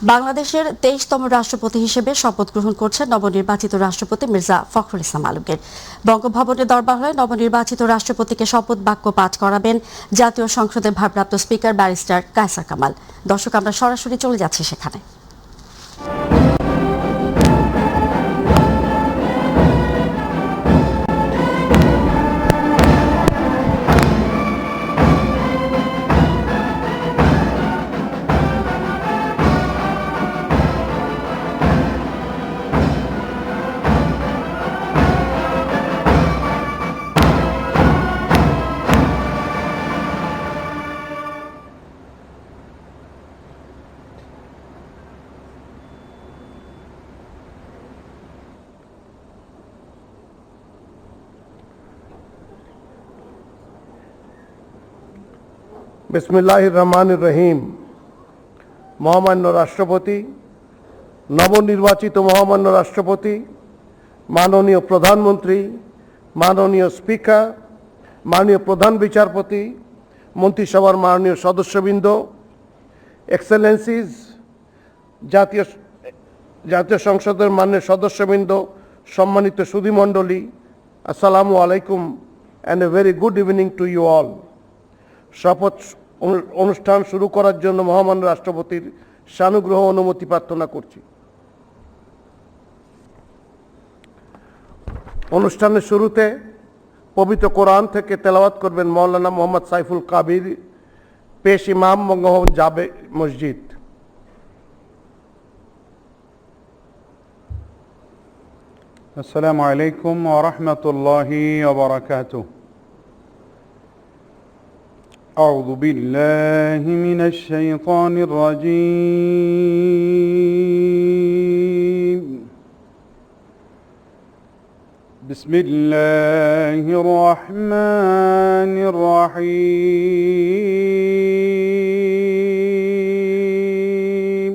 বাংলাদেশের 23তম রাষ্ট্রপতি হিসেবে শপথ গ্রহণ করছেন নবনির্বাচিত রাষ্ট্রপতি মির্জা ফখরুল ইসলাম আলমগীর। বঙ্গভবনের দরবার হলে নবনির্বাচিত রাষ্ট্রপতিকে শপথ বাক্য পাঠ করাবেন জাতীয় সংসদের ভারপ্রাপ্ত স্পিকার ব্যারিস্টার কায়সার কামাল। দর্শক, আমরা সরাসরি চলে যাচ্ছি সেখানে। বিসমিল্লাহির রহমানির রহিম। মহামান্য রাষ্ট্রপতি, নবনির্বাচিত মহামান্য রাষ্ট্রপতি, মাননীয় প্রধানমন্ত্রী, মাননীয় স্পিকার, মাননীয় প্রধান বিচারপতি, মন্ত্রিসভার মাননীয় সদস্যবৃন্দ, এক্সেলেন্সিজ, জাতীয় সংসদের মাননীয় সদস্যবৃন্দ, সম্মানিত সুধীমণ্ডলী, আসসালামু আলাইকুম and a very good evening to you all. শপথ অনুষ্ঠান শুরু করার জন্য মহামান্য রাষ্ট্রপতির সানুগ্রহ অনুমতি প্রার্থনা করছি। অনুষ্ঠানের শুরুতে পবিত্র কোরআন থেকে তেলাওয়াত করবেন মাওলানা মোহাম্মদ সাইফুল কাবির, পেশ ইমাম, বঙ্গভবন জামে মসজিদ। আসসালামু আলাইকুম ওয়া রাহমাতুল্লাহি ওয়া বারাকাতুহু। أعوذ بالله من الشيطان الرجيم. بسم الله الرحمن الرحيم.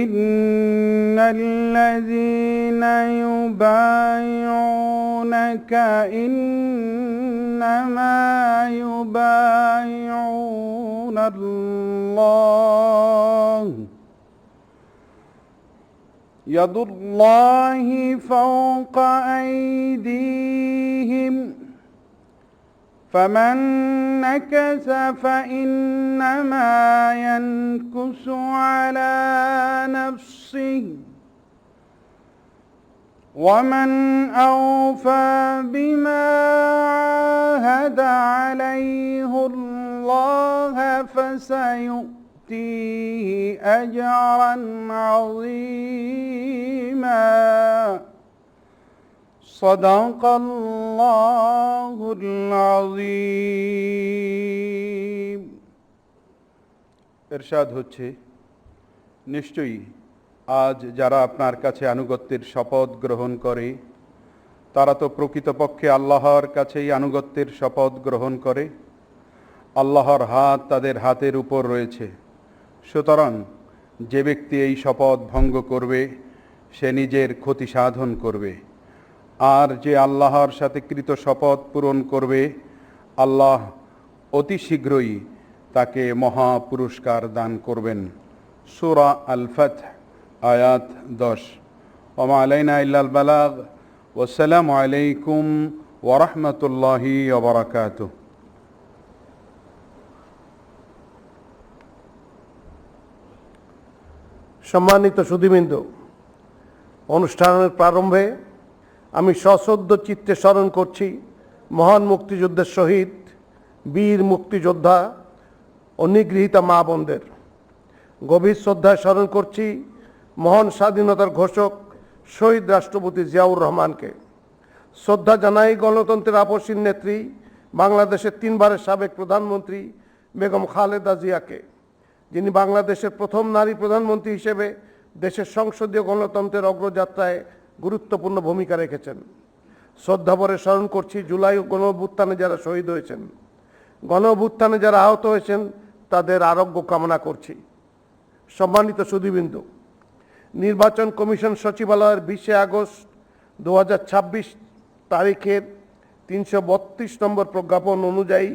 إن الذين يبايعونك إنما يبايعون الله يد الله فوق أيديهم فمن نكث فإنما ينكث على نفسه ومن أوفى بما عاهد عليه الله فسيؤتيه أجرا عظيما. صدق الله العظيم. ইরশাদ হচ্ছে, নিশ্চয়ই আজ যারা আপনার কাছে আনুগত্যের শপথ গ্রহণ করে তারা তো প্রকৃতপক্ষে আল্লাহর কাছেই আনুগত্যের শপথ গ্রহণ করে। আল্লাহর হাত তাদের হাতের উপর রয়েছে। সুতরাং যে ব্যক্তি এই শপথ ভঙ্গ করবে সে নিজের ক্ষতি সাধন করবে, আর যে আল্লাহর সাথে কৃত শপথ পূরণ করবে আল্লাহ অতি শীঘ্রই তাকে মহা পুরস্কার দান করবেন। সূরা আল ফাতহ আয়াত 10। ওমা আলাইনা ইল্লাল বালাগ। ওয়াসসালামু আলাইকুম ওয়া রাহমাতুল্লাহি ওয়া বারাকাতুহু। সম্মানিত সুধীবৃন্দ, অনুষ্ঠানের প্রারম্ভে আমি সশ্রদ্ধ চিত্তে স্মরণ করছি মহান মুক্তিযুদ্ধের শহীদ, বীর মুক্তিযোদ্ধা ও নিগৃহীতা মা বোনদের। গভীর শ্রদ্ধায় স্মরণ করছি মহান স্বাধীনতার ঘোষক শহীদ রাষ্ট্রপতি জিয়াউর রহমানকে। শ্রদ্ধা জানাই গণতন্ত্রের আপসীন নেত্রী, বাংলাদেশের 3 বারের সাবেক প্রধানমন্ত্রী বেগম খালেদা জিয়াকে, যিনি বাংলাদেশের প্রথম নারী প্রধানমন্ত্রী হিসেবে দেশের সংসদীয় গণতন্ত্রের অগ্রযাত্রায় গুরুত্বপূর্ণ ভূমিকা রেখেছেন। শ্রদ্ধাভরে স্মরণ করছি জুলাই গণ অভ্যুত্থানে যারা শহীদ হয়েছেন, গণ অভ্যুত্থানে যারা আহত হয়েছেন, তাদের আরোগ্য কামনা করছি। সম্মানিত সুধীবৃন্দ, নির্বাচন কমিশন সচিবালয়ের 20 আগস্ট 2026 তারিখের 332 নম্বর প্রজ্ঞাপন অনুযায়ী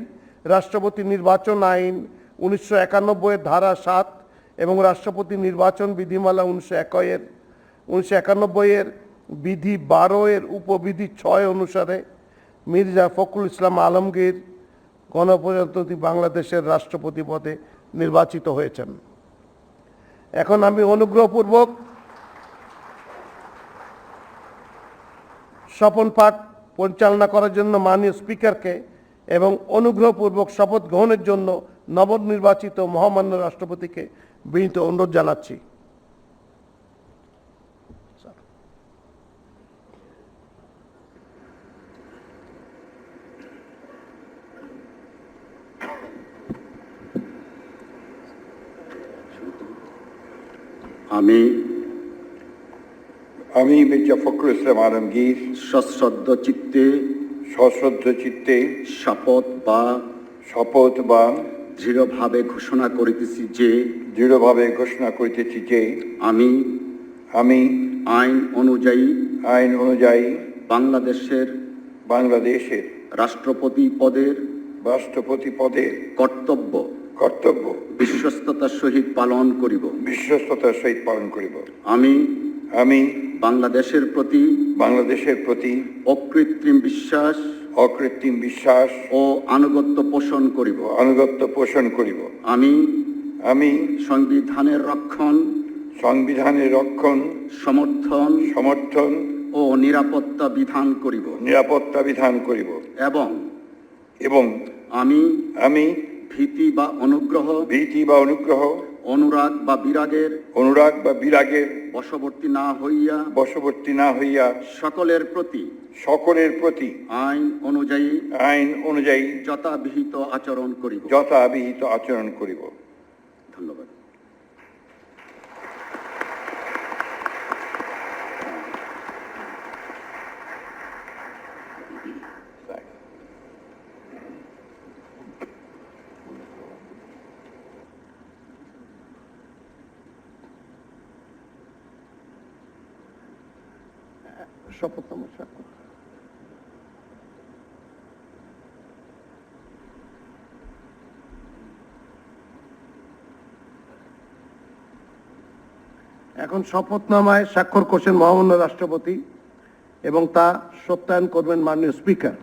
রাষ্ট্রপতি নির্বাচন আইন 1991 এর ধারা 7 এবং রাষ্ট্রপতি নির্বাচন বিধিমালা 1991 এর বিধি 12 এর উপবিধি 6 অনুসারে মির্জা ফখরুল ইসলাম আলমগীর গণপ্রজাতন্ত্রী বাংলাদেশের রাষ্ট্রপতি পদে নির্বাচিত হয়েছেন। এখন আমি অনুগ্রহপূর্বক শপথ পাঠ পরিচালনা করার জন্য মাননীয় স্পিকারকে এবং অনুগ্রহপূর্বক শপথ গ্রহণের জন্য নবনির্বাচিত মহামান্য রাষ্ট্রপতিকে বিনীত অনুরোধ জানাচ্ছি। আমি মির্জা ফখরুল ইসলাম আলমগীর সশ্রদ্ধ চিত্তে শপথ বা দৃঢ়ভাবে ঘোষণা করিতেছি যে আমি আইন অনুযায়ী বাংলাদেশের রাষ্ট্রপতি পদের কর্তব্য বিশ্বস্ততার সহিত পালন করিব। আমি বাংলাদেশের প্রতি অকৃত্রিম বিশ্বাস ও আনুগত্য পোষণ করিব। আমি সংবিধানের রক্ষণ সমর্থন ও নিরাপত্তা বিধান করিব এবং আমি ভীতি বা অনুগ্রহ অনুরাগ বা বিরাগের বশবর্তী না হইয়া সকলের প্রতি আইন অনুযায়ী যথাবিহিত আচরণ করিব। ধন্যবাদ। শপথনামা স্বাক্ষর। এখন শপথনামায় স্বাক্ষর করছেন মহামান্য রাষ্ট্রপতি এবং তা সত্যায়ন করবেন মাননীয় স্পিকার।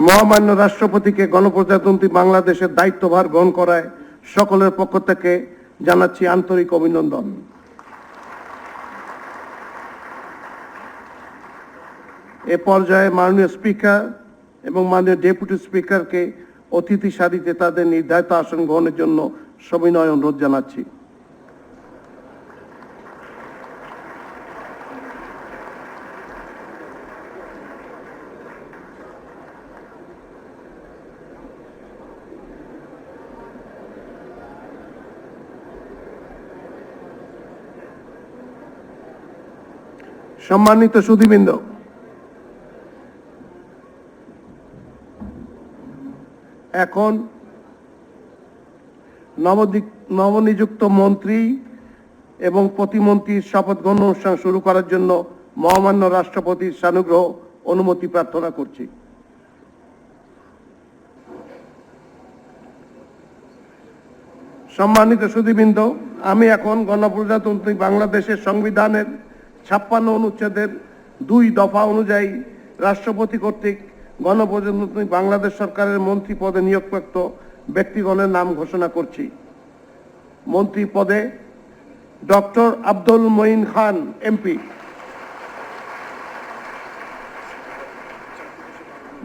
মহামান্য রাষ্ট্রপতিকে গণপ্রজাতন্ত্রী বাংলাদেশের দায়িত্বভার গ্রহণ করায় সকলের পক্ষ থেকে জানাচ্ছি আন্তরিক অভিনন্দন। এ পর্যায়ে মাননীয় স্পিকার এবং মাননীয় ডেপুটি স্পিকারকে অতিথি সারিতে তাদের নির্ধারিত আসন গ্রহণের জন্য সবিনয় অনুরোধ জানাচ্ছি। সম্মানিত সুধীবৃন্দ, এখন নবনিযুক্ত মন্ত্রী এবং প্রতিমন্ত্রীর শপথ গ্রহণ অনুষ্ঠান শুরু করার জন্য মহামান্য রাষ্ট্রপতির সানুগ্রহ অনুমতি প্রার্থনা করছি। সম্মানিত সুধীবৃন্দ, আমি এখন গণপ্রজাতন্ত্রী বাংলাদেশের সংবিধানের 56 অনুচ্ছেদের 2 দফা অনুযায়ী রাষ্ট্রপতি কর্তৃক গণপ্রজাতন্ত্রী বাংলাদেশ সরকারের মন্ত্রী পদে নিয়োগপ্রাপ্ত ব্যক্তিগণের নাম ঘোষণা করছি। মন্ত্রী পদে ডক্টর আব্দুল মঈন খান এমপি,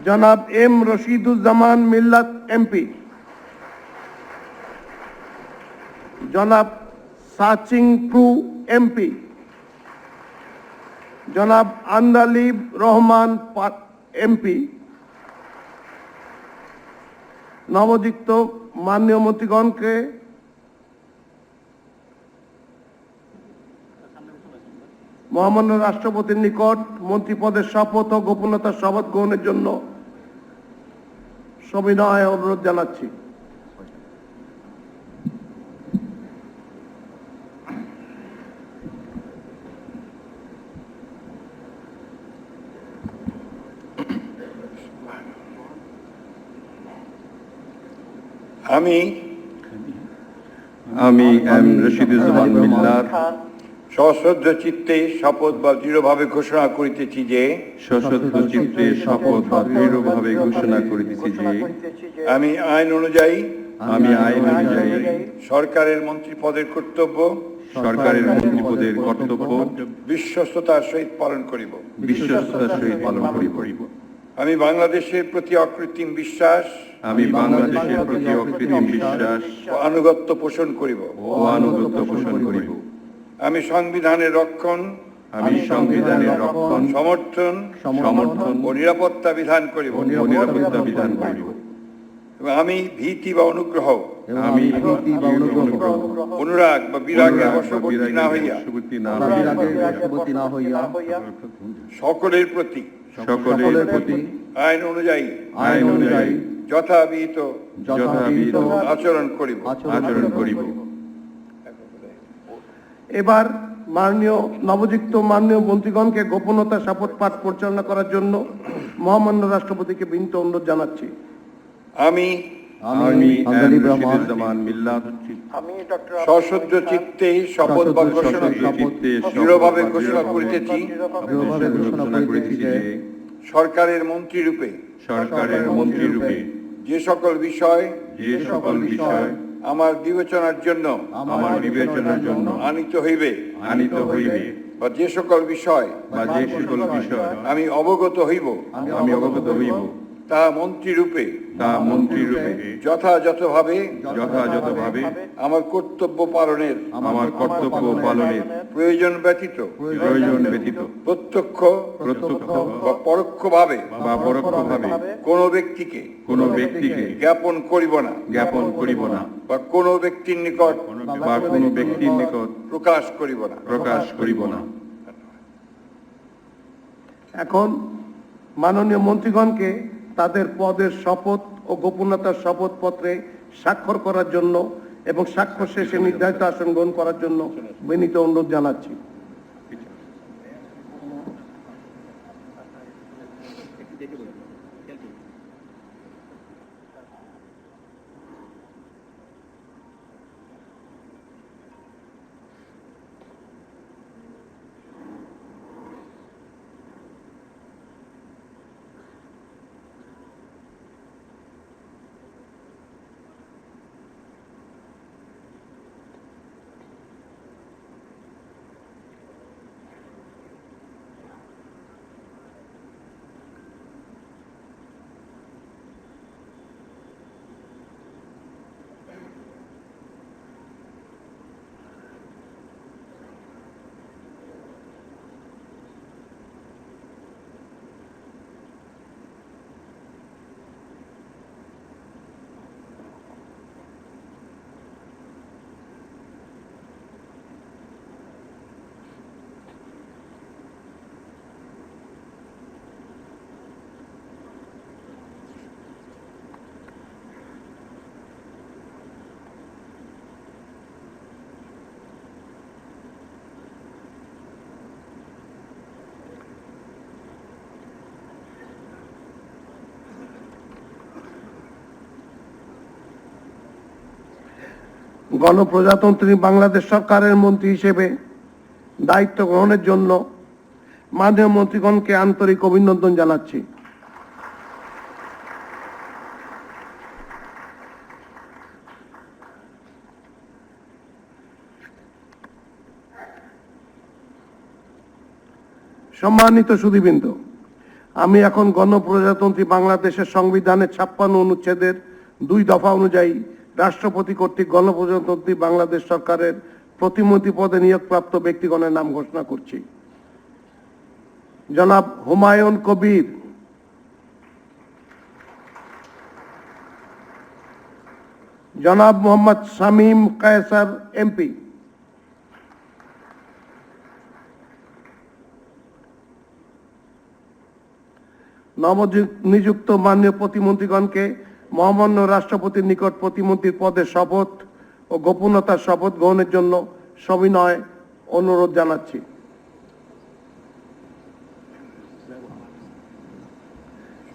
জনাব এম রশিদুজ্জামান মিল্লাত এমপি, জনাব সাচিং প্রু এমপি, জনাব আন্দালিব রহমান এমপি। নবযুক্ত মাননীয় মন্ত্রীগণকে মহামান্য রাষ্ট্রপতির নিকট মন্ত্রী পদের শপথ ও গোপনীয়তার শপথ গ্রহণের জন্য সবিনয় অনুরোধ জানাচ্ছি। আমি এম রশিদুজ্জামান মিল্লাত সশ্রদ্ধ চিত্তে শপথ বা দৃঢ়ভাবে ঘোষণা করিতেছি যে আমি আইন অনুযায়ী সরকারের মন্ত্রী পদের কর্তব্য বিশ্বস্ততার সহিত পালন করিব। আমি বাংলাদেশের প্রতি অকৃত্রিম বিশ্বাস ও আনুগত্য পোষণ করিব। আমি সংবিধানের রক্ষণ সমর্থন ও নিরাপত্তা বিধান করিব। এবং আমি ভীতি বা অনুগ্রহ অনুরাগ বা বিরাগের বশবর্তী না হইয়া সকলের প্রতি আইন অনুযায়ী যথাবিহিত আচরণ করিব। এবার নবযুক্ত মাননীয় মন্ত্রীগণকে গোপনীয়তা শপথ পাঠ পরিচালনা করার জন্য মহামান্য রাষ্ট্রপতিকে বিনীত অনুরোধ জানাচ্ছি। আমি সশ্রদ্ধ চিত্তে শপথ বা ঘোষণা দৃঢ়ভাবে ঘোষণা করিতেছি সরকারের মন্ত্রী রূপে যে সকল বিষয় আমার বিবেচনার জন্য আনিত হইবে বা যে সকল বিষয় আমি অবগত হইব তাহা মন্ত্রী রূপে যথাযথভাবে আমার কর্তব্য পালনের প্রয়োজন ব্যতীত প্রত্যক্ষ বা পরোক্ষভাবে কোনো ব্যক্তিকে জ্ঞাপন করিব না বা কোনো ব্যক্তির নিকট প্রকাশ করিব না। এখন মাননীয় মন্ত্রীগণকে তাদের পদের শপথ ও গোপনীয়তার শপথপত্রে স্বাক্ষর করার জন্য এবং স্বাক্ষর শেষে নির্ধারিত আসন গ্রহণ করার জন্য বিনীত অনুরোধ জানাচ্ছি। গণপ্রজাতন্ত্রী বাংলাদেশ সরকারের মন্ত্রী হিসেবে দায়িত্ব গ্রহণের জন্য মাননীয় মন্ত্রীগণকে আন্তরিক অভিনন্দন জানাচ্ছি। সম্মানিত সুধীবৃন্দ, আমি এখন গণপ্রজাতন্ত্রী বাংলাদেশের সংবিধানের 56 অনুচ্ছেদের 2 দফা অনুযায়ী রাষ্ট্রপতি কর্তৃক গণপ্রজাতন্ত্রী বাংলাদেশ সরকারের প্রতিমন্ত্রী পদে নিয়োগপ্রাপ্ত ব্যক্তিগণের নাম ঘোষণা করছি। জনাব হুমায়ুন কবির, জনাব মোহাম্মদ শামীম কায়সার এমপি, নবনিযুক্ত মাননীয় প্রতিমন্ত্রীগণকে মহামান্য রাষ্ট্রপতির নিকট প্রতিমন্ত্রীর পদের শপথ ও গোপনতার শপথ গ্রহণের জন্য সবিনয় অনুরোধ জানাচ্ছি।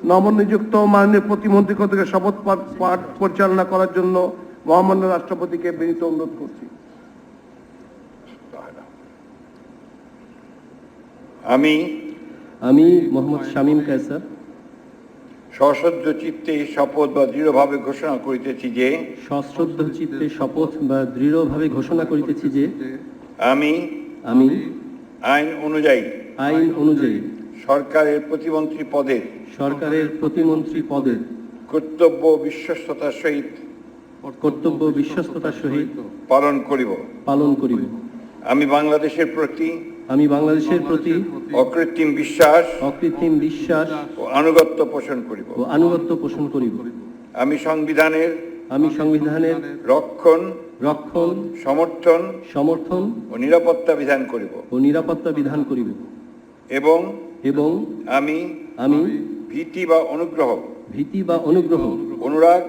নবনিযুক্ত মাননীয় প্রতিমন্ত্রী কর্তৃক শপথ পাঠ পরিচালনা করার জন্য মহামান্য রাষ্ট্রপতিকে বিনীত অনুরোধ করছি। আমি মোহাম্মদ শামীম কায়সার সশ্রদ্ধ চিত্তে শপথ বা দৃঢ়ভাবে ঘোষণা করিতেছি যে সশ্রদ্ধ চিত্তে শপথ বা দৃঢ়ভাবে ঘোষণা করিতেছি যে আমি আইন অনুযায়ী সরকারের প্রতিমন্ত্রী পদের কর্তব্য বিশ্বস্ততার সহিত পালন করিব। আমি বাংলাদেশের প্রতি অকৃত্রিম বিশ্বাস ও আনুগত্য পোষণ করিব। আমি সংবিধানের রক্ষণ সমর্থন ও নিরাপত্তা বিধান করিব এবং আমি ভীতি বা অনুগ্রহ অনুরাগ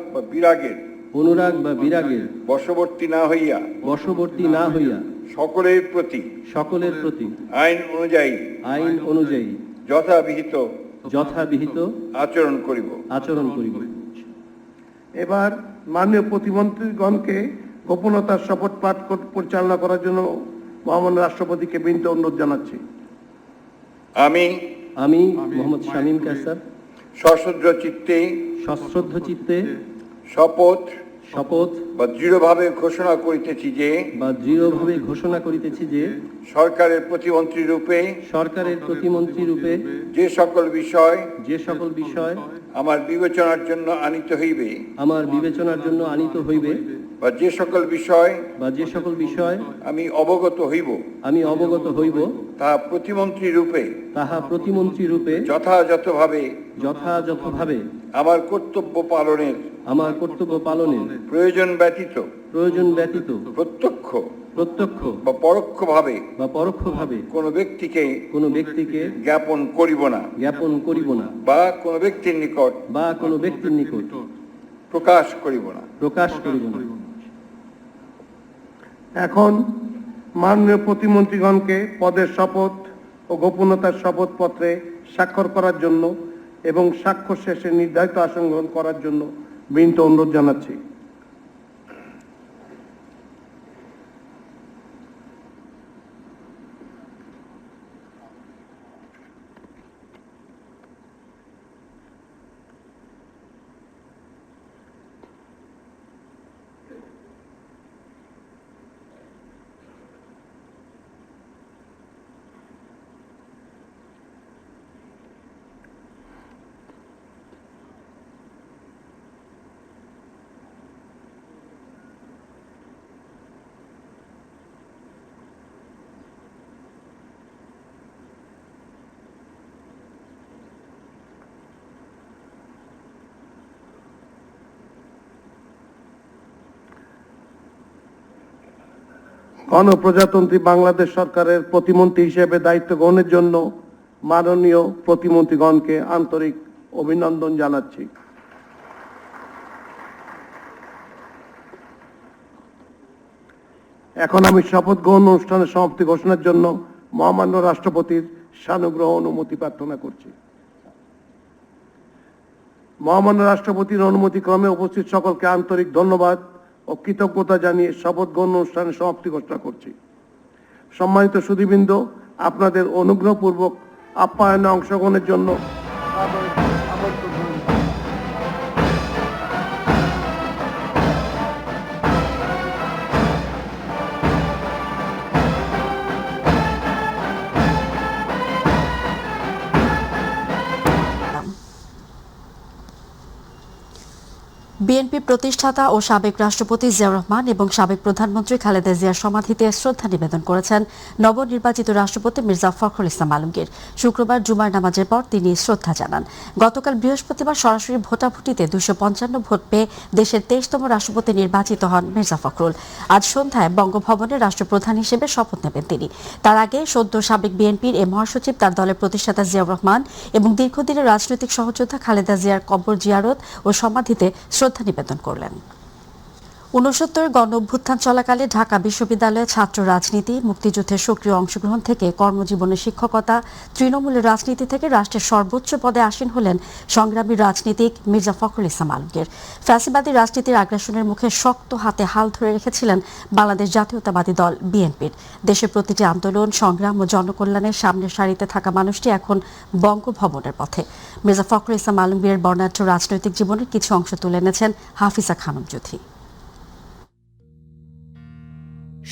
বা বিরাগের বশবর্তী না হইয়া সকলের প্রতি আইন অনুযায়ী যথাবিহিত আচরণ করিব। এবার মাননীয় প্রতিমন্ত্রীগণকে গোপনতার শপথ পাঠ পরিচালনা করার জন্য মহামান্য রাষ্ট্রপতিকে বিনীত অনুরোধ জানাচ্ছি। আমি মোহাম্মদ শামীম কায়সার সশ্রদ্ধ চিত্তে শপথ বা দৃঢ়ভাবে ঘোষণা করিতেছি যে সরকারের প্রতিমন্ত্রী রূপে যে সকল বিষয় আমার বিবেচনার জন্য আনিত হইবে বা যে সকল বিষয় আমি অবগত হইব তাহা প্রতিমন্ত্রী রূপে যথাযথভাবে আমার কর্তব্য পালনের প্রয়োজন ব্যতীত প্রত্যক্ষ বা পরোক্ষভাবে কোনো ব্যক্তিকে জ্ঞাপন করিব না বা কোনো ব্যক্তির নিকট প্রকাশ করিব না। এখন মাননীয় প্রতিমন্ত্রীগণকে পদের শপথ ও গোপনতার শপথপত্রে স্বাক্ষর করার জন্য এবং স্বাক্ষর শেষে নির্ধারিত আসন গ্রহণ করার জন্য বিনীত অনুরোধ জানাচ্ছি। গণপ্রজাতন্ত্রী বাংলাদেশ সরকারের প্রতিমন্ত্রী হিসেবে দায়িত্ব গ্রহণের জন্য মাননীয় প্রতিমন্ত্রীগণকে আন্তরিক অভিনন্দন জানাচ্ছি। এখন আমি শপথ গ্রহণ অনুষ্ঠানের সমাপ্তি ঘোষণার জন্য মহামান্য রাষ্ট্রপতির সানুগ্রহ অনুমতি প্রার্থনা করছি। মহামান্য রাষ্ট্রপতির অনুমতি ক্রমে উপস্থিত সকলকে আন্তরিক ধন্যবাদ ও কৃতজ্ঞতা জানিয়ে শপথ গ্রহণ অনুষ্ঠানের সমাপ্তি ঘোষণা করছি। সম্মানিত সুধীবৃন্দ, আপনাদের অনুগ্রহপূর্বক আপ্যায়নে অংশগ্রহণের জন্য আমন্ত্রণ জানাই। বিএনপি প্রতিষ্ঠাতা ও সাবেক রাষ্ট্রপতি জিয়াউর রহমান এবং সাবেক প্রধানমন্ত্রী খালেদা জিয়ার সমাধিতে শ্রদ্ধা নিবেদন করেছেন নবনির্বাচিত রাষ্ট্রপতি মির্জা ফখরুল ইসলাম আলমগীর। শুক্রবার জুমার নামাজের পর তিনি শ্রদ্ধা জানান। গতকাল বৃহস্পতিবার সরাসরি ভোটাভুটিতে 255 ভোট পেয়ে দেশের 23তম রাষ্ট্রপতি নির্বাচিত হন মির্জা ফখরুল। আজ সন্ধ্যায় বঙ্গভবনে রাষ্ট্রপ্রধান হিসেবে শপথ নেবেন তিনি। তার আগে সদ্য সাবেক বিএনপির এ মহাসচিব তার দলের প্রতিষ্ঠাতা জিয়াউর রহমান এবং দীর্ঘদিনের রাজনৈতিক সহযোদ্ধা খালেদা জিয়ার কবর জিয়ারত ও সমাধিতে শ্রদ্ধা নিবেদন করলেন। ৬৯ গণ অভ্যুত্থান চলাকালে ঢাকা বিশ্ববিদ্যালয়ে ছাত্র রাজনীতি, মুক্তিযুদ্ধের সক্রিয় অংশগ্রহণ থেকে কর্মজীবনে শিক্ষকতা, তৃণমূলের রাজনীতি থেকে রাষ্ট্রের সর্বোচ্চ পদে আসীন হলেন সংগ্রামী রাজনীতিক মির্জা ফখরুল ইসলাম আলমগীর। ফ্যাসিবাদী রাজনীতির আগ্রাসনের মুখে শক্ত হাতে হাল ধরে রেখেছিলেন বাংলাদেশ জাতীয়তাবাদী দল বিএনপির। দেশের প্রতিটি আন্দোলন, সংগ্রাম ও জনকল্যাণের সামনের সারিতে থাকা মানুষটি এখন বঙ্গভবনের পথে। মির্জা ফখরুল ইসলাম আলমগীরের বর্ণাঢ্য রাজনৈতিক জীবনের কিছু অংশ তুলে এনেছেন হাফিজা খানম জুথি।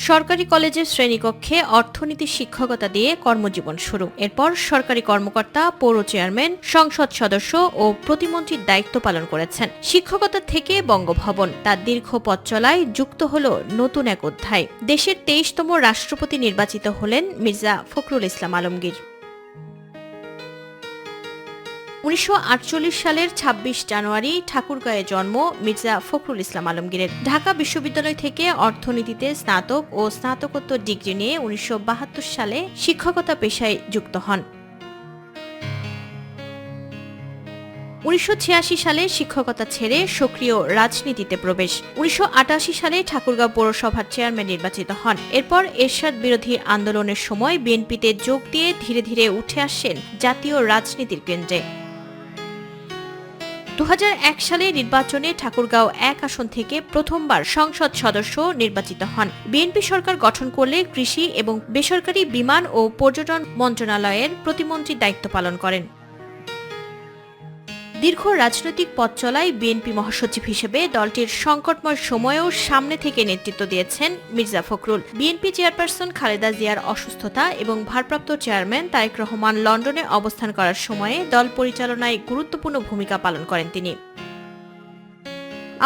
সরকারি কলেজের শ্রেণীকক্ষে অর্থনীতি শিক্ষকতা দিয়ে কর্মজীবন শুরু। এরপর সরকারি কর্মকর্তা, পৌর চেয়ারম্যান, সংসদ সদস্য ও প্রতিমন্ত্রীর দায়িত্ব পালন করেছেন। শিক্ষকতা থেকে বঙ্গভবন, তার দীর্ঘ পথ চলায় যুক্ত হল নতুন এক অধ্যায়। দেশের 23তম রাষ্ট্রপতি নির্বাচিত হলেন মির্জা ফখরুল ইসলাম আলমগীর। ১৯৪৮ সালের ২৬ জানুয়ারি ঠাকুরগাঁয়ে জন্ম মির্জা ফখরুল ইসলাম আলমগীরের। ঢাকা বিশ্ববিদ্যালয় থেকে অর্থনীতিতে স্নাতক ও স্নাতকোত্তর ডিগ্রি নিয়ে ১৯৭২ সালে শিক্ষকতা পেশায় যুক্ত হন। ১৯৮৬ সালে শিক্ষকতা ছেড়ে সক্রিয় রাজনীতিতে প্রবেশ। ১৯৮৮ সালে ঠাকুরগাঁও পৌরসভার চেয়ারম্যান নির্বাচিত হন। এরপর এরশাদ বিরোধী আন্দোলনের সময় বিএনপিতে যোগ দিয়ে ধীরে ধীরে উঠে আসেন জাতীয় রাজনীতির কেন্দ্রে। ২০০১ সালে নির্বাচনে ঠাকুরগাঁও ১ আসন থেকে প্রথমবার সংসদ সদস্য নির্বাচিত হন। বিএনপি সরকার গঠন করলে কৃষি এবং বেসরকারি বিমান ও পর্যটন মন্ত্রণালয়ের প্রতিমন্ত্রীর দায়িত্ব পালন করেন। দীর্ঘ রাজনৈতিক পথ চলায় বিএনপি মহাসচিব হিসেবে দলটির সংকটময় সময়েও সামনে থেকে নেতৃত্ব দিয়েছেন মির্জা ফখরুল। বিএনপি চেয়ারপারসন খালেদা জিয়ার অসুস্থতা এবং ভারপ্রাপ্ত চেয়ারম্যান তারেক রহমান লন্ডনে অবস্থান করার সময়ে দল পরিচালনায় গুরুত্বপূর্ণ ভূমিকা পালন করেন তিনি।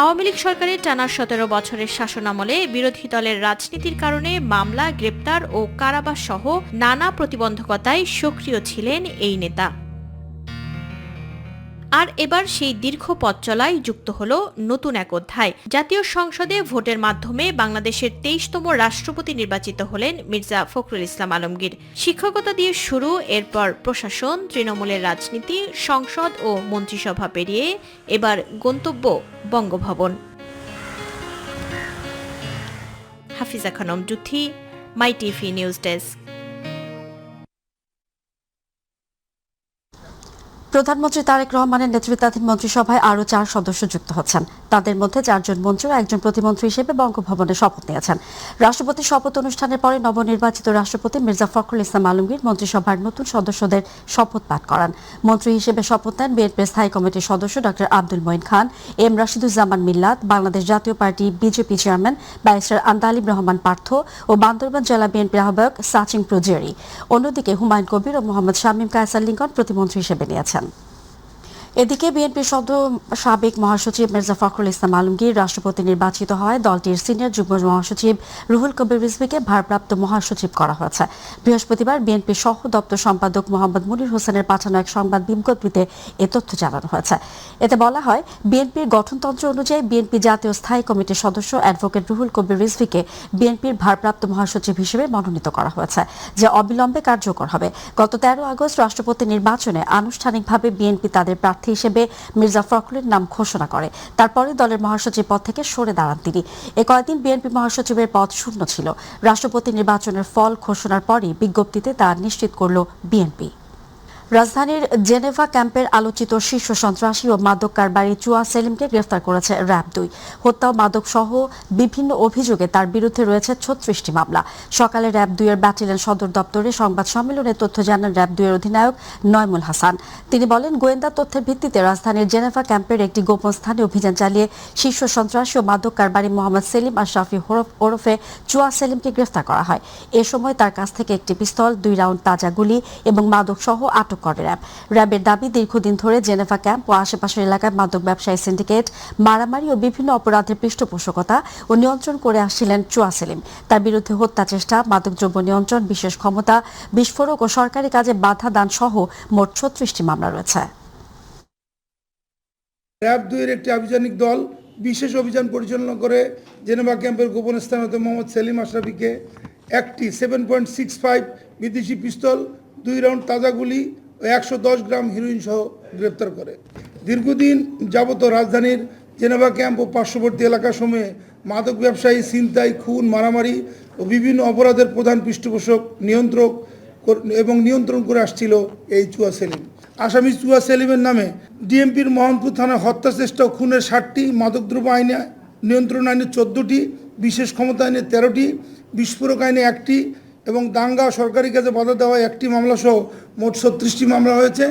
আওয়ামী লীগ সরকারের টানা ১৭ বছরের শাসনামলে বিরোধী দলের রাজনীতির কারণে মামলা, গ্রেপ্তার ও কারাবাস সহ নানা প্রতিবন্ধকতায় সক্রিয় ছিলেন এই নেতা। আর এবার সেই দীর্ঘ পথ চলায় যুক্ত হল নতুন এক অধ্যায়। জাতীয় সংসদে ভোটের মাধ্যমে বাংলাদেশের 23তম রাষ্ট্রপতি নির্বাচিত হলেন মির্জা ফখরুল ইসলাম আলমগীর। শিক্ষকতা দিয়ে শুরু, এরপর প্রশাসন, তৃণমূলের রাজনীতি, সংসদ ও মন্ত্রিসভা পেরিয়ে এবার গন্তব্য বঙ্গভবন। হাফিজা খানম জুথি, মাই টিভি নিউজ ডেস্ক। প্রধানমন্ত্রী তারেক রহমানের নেতৃত্বাধীন মন্ত্রিসভায় আরও 4 সদস্য যুক্ত হচ্ছেন। তাদের মধ্যে 4 জন মন্ত্রী ও 1 জন প্রতিমন্ত্রী হিসেবে বঙ্গভবনে শপথ নিয়েছেন। রাষ্ট্রপতির শপথ অনুষ্ঠানের পরে নবনির্বাচিত রাষ্ট্রপতি মির্জা ফখরুল ইসলাম আলমগীর মন্ত্রিসভার নতুন সদস্যদের শপথ পাঠ করান। মন্ত্রী হিসেবে শপথ নেন বিএনপির স্থায়ী কমিটির সদস্য doctor Abdul Moyeen Khan, M Rashiduzzaman Millat, Bangladesh Jatiya Party BJP chairman barrister Andalib Rahman Partha ও বান্দরবান জেলা বিএনপির আহ্বায়ক সাচিং প্রজেরি। অন্যদিকে হুমায়ুন কবির ও মোহাম্মদ শামীম কায়সার লিঙ্কন প্রতিমন্ত্রী হিসেবে নিয়েছেন। এদিকে বিএনপির সাবেক মহাসচিব মির্জা ফখরুল ইসলাম আলমগীর রাষ্ট্রপতি নির্বাচিত হয় দলটির সিনিয়র যুগ্ম মহাসচিব রুহুল কবির রিজভীকে ভারপ্রাপ্ত মহাসচিব করা হয়েছে। বৃহস্পতিবার বিএনপির সহ দপ্তর সম্পাদক মোহাম্মদ মুনির হোসেনের পাঠানো এক সংবাদ বিজ্ঞপ্তিতে এ তথ্য জানানো হয়েছে। এতে বলা হয়, বিএনপির গঠনতন্ত্র অনুযায়ী বিএনপি জাতীয় স্থায়ী কমিটির সদস্য অ্যাডভোকেট রুহুল কবির রিজভীকে বিএনপির ভারপ্রাপ্ত মহাসচিব হিসেবে মনোনীত করা হয়েছে, যা অবিলম্বে কার্যকর হবে। গত 13 আগস্ট রাষ্ট্রপতি নির্বাচনে আনুষ্ঠানিকভাবে বিএনপি তাদের প্রার্থী হিসেবে মির্জা ফখরুলের নাম ঘোষণা করে। তারপরে দলের মহাসচিব পদ থেকে সরে দাঁড়ান তিনি। এ কয়েকদিন বিএনপি মহাসচিবের পদ শূন্য ছিল। রাষ্ট্রপতি নির্বাচনের ফল ঘোষণার পরই বিজ্ঞপ্তিতে তা নিশ্চিত করল বিএনপি। রাজধানীর জেনেভা ক্যাম্পের আলোচিত শীর্ষ সন্ত্রাসী ও মাদক কারবারি চুয়া সেলিমকে গ্রেফতার করেছে র্যাব-2। হত্যা ও মাদক সহ বিভিন্ন অভিযোগে তার বিরুদ্ধে রয়েছে 36টি মামলা। সকালে র্যাব-2 এর ব্যাটালিয়ন সদর দপ্তরে সংবাদ সম্মেলনে তথ্য জানান র্যাব-2 এর অধিনায়ক নয়মুল হাসান। তিনি বলেন, গোয়েন্দা তথ্যের ভিত্তিতে রাজধানীর জেনেভা ক্যাম্পের একটি গোপন স্থানে অভিযান চালিয়ে শীর্ষ সন্ত্রাসী ও মাদক কারবারি মোহাম্মদ সেলিম আশরাফি ওরফে চুয়া সেলিমকে গ্রেফতার করা হয়। এ সময় তার কাছ থেকে একটি পিস্তল, 2 রাউন্ড তাজা গুলি এবং মাদক সহ আটক করে র্যাব। র্যাবের দাবি, দীর্ঘদিন ধরে জেনেভা ক্যাম্প ও আশেপাশের এলাকায় মাদক ব্যবসায়ী সিন্ডিকেট, মারামারি ও বিভিন্ন অপরাধের পৃষ্ঠপোষকতা ও নিয়ন্ত্রণ করে আসছিলেন চুয়া সেলিম। তার বিরুদ্ধে হত্যা চেষ্টা, মাদকদ্রব্য নিয়ন্ত্রণ, বিশেষ ক্ষমতা, বিস্ফোরক ও সরকারি কাজে বাধা দান সহ মোট 36টি মামলা রয়েছে। র্যাব-2 এর একটি আভিযানিক দল বিশেষ অভিযান পরিচালনা করে জেনেভা ক্যাম্পের গোপন স্থান হতে মোহাম্মদ সেলিম আশরাফিকে একটি 7.65 বিদেশি পিস্তল, 2 রাউন্ড তাজা গুলি ও 110 গ্রাম হেরোইন সহ গ্রেপ্তার করে। দীর্ঘদিন যাবত রাজধানীর জেনেভা ক্যাম্প ও পার্শ্ববর্তী এলাকাসমূহে মাদক ব্যবসায়ী, ছিনতাই, খুন, মারামারি ও বিভিন্ন অপরাধের প্রধান পৃষ্ঠপোষক, নিয়ন্ত্রণ করে আসছিল এই চুয়া সেলিম। আসামি চুয়া সেলিমের নামে ডিএমপির মোহনপুর থানায় হত্যা চেষ্টা ও খুনের 60টি, মাদকদ্রব্য আইনে নিয়ন্ত্রণ আইনে 14টি, বিশেষ ক্ষমতা আইনে 13টি, বিস্ফোরক আইনে 1টি এবং দাঙ্গা সরকারি কাজে বাধা দেওয়া 1টি মামলা সহ মোট 36টি মামলা হয়েছে।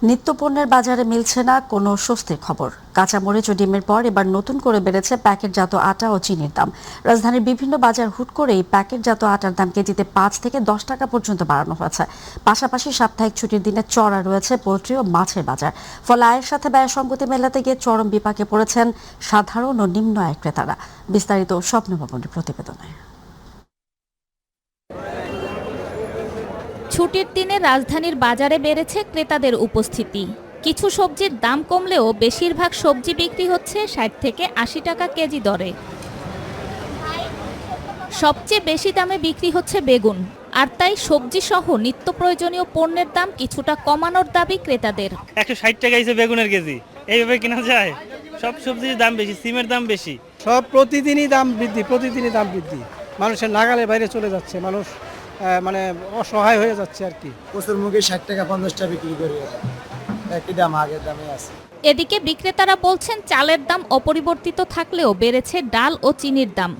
নিত্যপণ্যের বাজারে মিলছে না কোনো স্বস্তির খবর। কাঁচামরিচ ও ডিমের পর এবার নতুন করে বেড়েছে প্যাকেটজাত আটা ও চিনির দাম। রাজধানীর বিভিন্ন বাজার হুট করেই প্যাকেটজাত আটার দাম কেজিতে 5 থেকে 10 টাকা পর্যন্ত বাড়ানো হয়েছে। পাশাপাশি সাপ্তাহিক ছুটির দিনে চড়া রয়েছে পোল্ট্রি ও মাছের বাজার। ফলে আয়ের সাথে ব্যয়ের সঙ্গতি মেলাতে গিয়ে চরম বিপাকে পড়েছেন সাধারণ ও নিম্ন আয়ের ক্রেতারা। বিস্তারিত স্বপ্নভবনের প্রতিবেদনে। ছুটির দিনে রাজধানীর বাজারে বেড়েছে ক্রেতাদের উপস্থিতি। কিছু সবজির দাম কমলেও বেশিরভাগ সবজি বিক্রি হচ্ছে 60 থেকে 80 টাকা কেজি দরে। সবচেয়ে বেশি দামে বিক্রি হচ্ছে বেগুন, আর তাই সবজি সহ নিত্য প্রয়োজনীয় পণ্যের দাম কিছুটা কমানোর দাবি ক্রেতাদের। 160 টাকা হিসেবে বেগুনের কেজি, এইভাবে কেনা যায়? সব সবজির দাম বেশি, সিমের দাম বেশি, সব প্রতিদিনই দাম বৃদ্ধি। মানুষের নাগালের বাইরে চলে যাচ্ছে, মানুষ মানে অসহায় হয়ে যাচ্ছে আর কি। কচুর মুখে 60 টাকা 50 টাকা বিক্রি করি, একই দাম আগের দামে আছে। এদিকে বিক্রেতারা বলছেন, চালের দাম অপরিবর্তিত থাকলেও বেড়েছে ডাল ও চিনির দাম।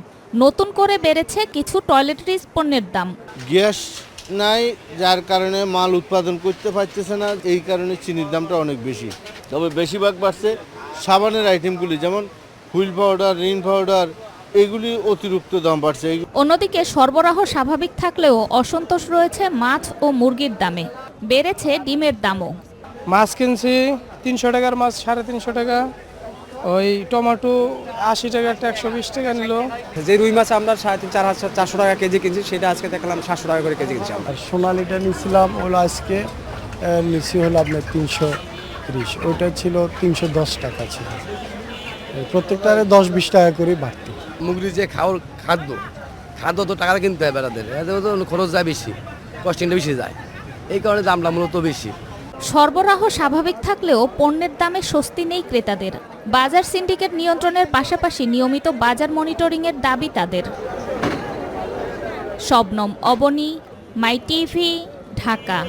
নতুন করে বেড়েছে কিছু টয়লেট্রিজ পণ্যের দাম। গ্যাস নাই, যার কারণে মাল উৎপাদন করতে পারতেছে না, এই কারণে চিনির দামটা অনেক বেশি। তবে বেশিরভাগ বাড়ছে সাবানের আইটেমগুলি, যেমন হুইল পাউডার, রিন পাউডার, এগুলি অতিরিক্ত দাম বাড়ছে। অন্যদিকে সরবরাহ স্বাভাবিক থাকলেও অসন্তোষ রয়েছে মাছ ও মুরগির দামে। বেড়েছে ডিমের দামও। মাছ কিনছি 300 টাকার মাছ 350 টাকা, ওই টমেটো 80 টাকা একটা, 120 টাকা নিল। যে রুই মাছ আমরা 350-400 টাকা কেজি কিনছি, সেটা আজকে দেখলাম 700 টাকা করে কেজি কিনছি। আর সোনালিটা নিয়েছিলাম হলো আজকে নিচ্ছি হলো আপনার 330, ওইটা ছিল 310 টাকা ছিল। প্রত্যেকটারে 10-20 টাকা করে বাড়তি। মুরগির যে খাদ্য তো টাকা কিনতে হয় বেড়াদের, খরচ যায় বেশি, কস্টিংটা বেশি যায়, এই কারণে দামটা মূলত বেশি। সরবরাহ স্বাভাবিক থাকলেও পণ্যের দামে স্বস্তি নেই ক্রেতাদের। বাজার সিন্ডিকেট নিয়ন্ত্রণের পাশাপাশি নিয়মিত বাজার মনিটরিংয়ের দাবি তাদের। শবনম, অবনী, মাই টিভি, ঢাকা।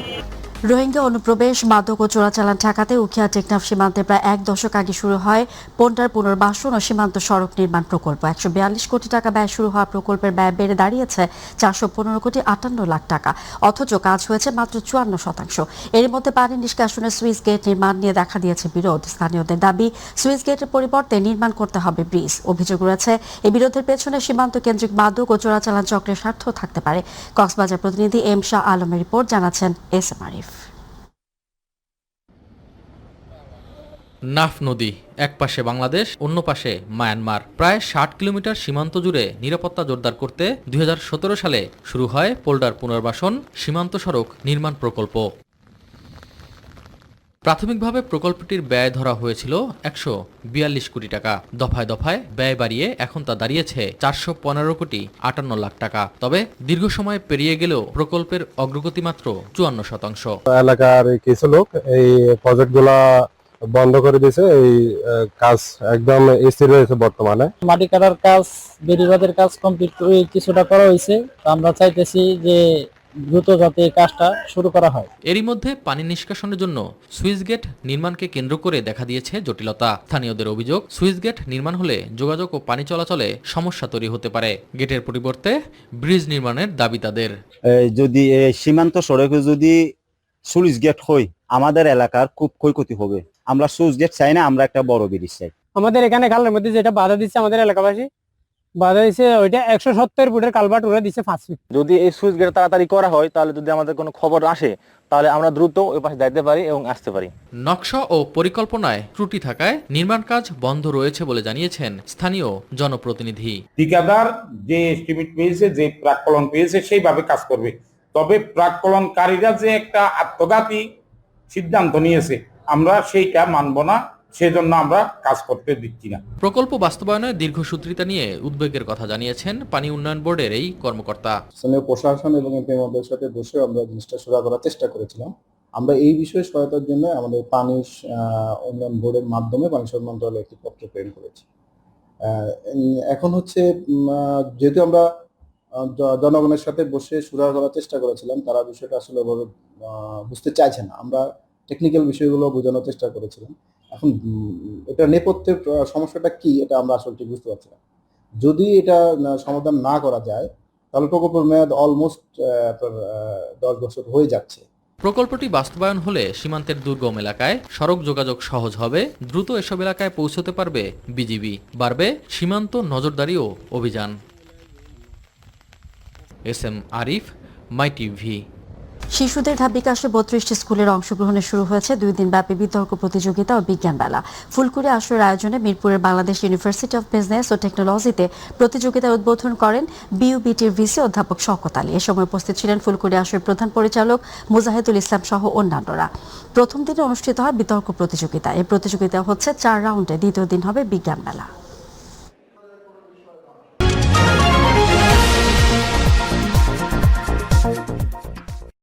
রোহিঙ্গা অনুপ্রবেশ, মাদক ও চোরাচালান ঠেকাতে উখিয়া টেকনাফ সীমান্তে প্রায় 1 দশক আগে শুরু হয় পন্টার পুনর্বাসন ও সীমান্ত সড়ক নির্মাণ প্রকল্প। 142 কোটি টাকা ব্যয় শুরু হওয়া প্রকল্পের ব্যয় বেড়ে দাঁড়িয়েছে 415 কোটি 58 লাখ টাকা। অথচ কাজ হয়েছে মাত্র 54%। এর মধ্যে পানি নিষ্কাশনের সুইচ গেট নির্মাণ নিয়ে দেখা দিয়েছে বিরোধ। স্থানীয়দের দাবি, সুইচ গেটের পরিবর্তে নির্মাণ করতে হবে ব্রিজ। অভিযোগ রয়েছে, এই বিরোধের পেছনে সীমান্ত কেন্দ্রিক মাদক ও চোরাচালান চক্রের স্বার্থ থাকতে পারে। কক্সবাজার প্রতিনিধি এম শাহ আলমের রিপোর্ট, জানাচ্ছেন এস এম আরিফ। নাফ নদী, এক পাশে বাংলাদেশ, অন্য পাশে মায়ানমার। প্রায় 60 কিলোমিটার সীমান্ত জুড়ে নিরাপত্তা জোরদার করতে 2017 সালে শুরু হয় পোল্ডার পুনর্বাসন সীমান্ত সড়ক নির্মাণ প্রকল্প। প্রাথমিকভাবে প্রকল্পটির ব্যয় ধরা হয়েছিল 142 কোটি টাকা। দফায় দফায় ব্যয় বাড়িয়ে এখন তা দাঁড়িয়েছে 415 কোটি 58 লাখ টাকা। তবে দীর্ঘ সময় পেরিয়ে গেলেও প্রকল্পের অগ্রগতি মাত্র 54%। এলাকার কিছু লোক এই প্রজেক্টগুলা বন্ধ করে দিয়েছে, এই কাজ একদম স্থির রয়েছে বর্তমানে। মাটি কাটার কাজ, বেড়িবাঁধের কাজ কমপ্লিট করে কিছুটা করা হয়েছে। আমরা চাইতেছি যে দ্রুত যাতে এই কাজটা শুরু করা হয়। এরই মধ্যে পানি নিষ্কাশনের জন্য সুইচ গেট নির্মাণকে কেন্দ্র করে দেখা দিয়েছে জটিলতা। স্থানীয়দের অভিযোগ, সুইচ গেট নির্মাণ হলে যোগাযোগ ও পানি চলাচলে সমস্যা তৈরি হতে পারে। গেটের পরিবর্তে ব্রিজ নির্মাণের দাবি তাদের। যদি সীমান্ত সড়কে যদি সুইচ গেট হয় আমাদের এলাকার খুব ক্ষয়ক্ষতি হবে। আমরা সুইচ গেট চাই না, আমরা একটা বড় ব্রিজ চাই। আমাদের এখানে খালের মধ্যে যেটা বাধা দিচ্ছে আমাদের এলাকাবাসী, বাধা দিচ্ছে ওইটা 170 ফুটের কালভার্ট ওরা দিচ্ছে 5 ফিট। যদি এই সুইচ গেট তাড়াতাড়ি করা হয় তাহলে যদি আমাদের কোনো খবর আসে তাহলে আমরা দ্রুত ওই পাশে যাইতে পারি এবং আসতে পারি। নকশা ও পরিকল্পনায় ত্রুটি থাকায় নির্মাণ কাজ বন্ধ রয়েছে বলে জানিয়েছেন স্থানীয় জনপ্রতিনিধি। ঠিকাদার যে এস্টিমেট পেয়েছে, যে প্রাক্কলন পেয়েছে সেইভাবে কাজ করবে। তবে প্রাক্কলনকারীরা যে একটা আত্মঘাতী সিদ্ধান্ত নিয়েছে আমরা সেইটা মানব না, সেজন্য আমরা কাজ করতে দিচ্ছি না। প্রকল্প বাস্তবায়নে দীর্ঘসূত্রিতা নিয়ে উদ্বেগের কথা জানিয়েছেন পানি উন্নয়ন বোর্ডের এই কর্মকর্তা। স্থানীয় প্রশাসন এবং এমপিদের সাথে বসে আমরা জিনিসটা সুরাহা করার চেষ্টা করেছিলাম। আমরা এই বিষয়ে সহায়তার জন্য আমাদের পানি উন্নয়ন বোর্ডের মাধ্যমে পানি সম্পদ মন্ত্রণালয়ে একটি পত্র প্রেরণ করেছি। এখন হচ্ছে যেহেতু আমরা জনগণের সাথে বসে সুরাহা করার চেষ্টা করেছিলাম, তারা বিষয়টা আসলে বুঝতে চাইছে না। আমরা টেকনিক্যাল বিষয়গুলো বোঝানোর চেষ্টা করেছিলাম। এখন এটা নেপথ্যের সমস্যাটা কি এটা আমরা আসলে ঠিক বুঝতে পারছি না। যদি এটা সমাধান না করা যায় তাহলে প্রকল্পের মেয়াদ অলমোস্ট 10 বছর হয়ে যাচ্ছে। প্রকল্পটি বাস্তবায়ন হলে সীমান্তের দুর্গম এলাকায় সড়ক যোগাযোগ সহজ হবে, দ্রুত এসব এলাকায় পৌঁছতে পারবে বিজিবি, বাড়বে সীমান্ত নজরদারি ও অভিযান। SM আরিফ, মাই টিভি। শিশুদের ধাপ বিকাশে 32টি স্কুলের অংশগ্রহণে শুরু হয়েছে 2 দিনব্যাপী বিতর্ক প্রতিযোগিতা ও বিজ্ঞান মেলা। ফুলকুড়ি আসরের আয়োজনে মিরপুরের বাংলাদেশ ইউনিভার্সিটি অফ বিজনেস ও টেকনোলজিতে প্রতিযোগিতার উদ্বোধন করেন বিইউবিটির ভিসি অধ্যাপক শওকত আলী। এ সময় উপস্থিত ছিলেন ফুলকুড়ি আসরের প্রধান পরিচালক মুজাহিদুল ইসলাম সহ অন্যান্যরা। প্রথম দিনে অনুষ্ঠিত হয় বিতর্ক প্রতিযোগিতা। এই প্রতিযোগিতা হচ্ছে 4 রাউন্ডে, দ্বিতীয় দিন হবে বিজ্ঞান মেলা।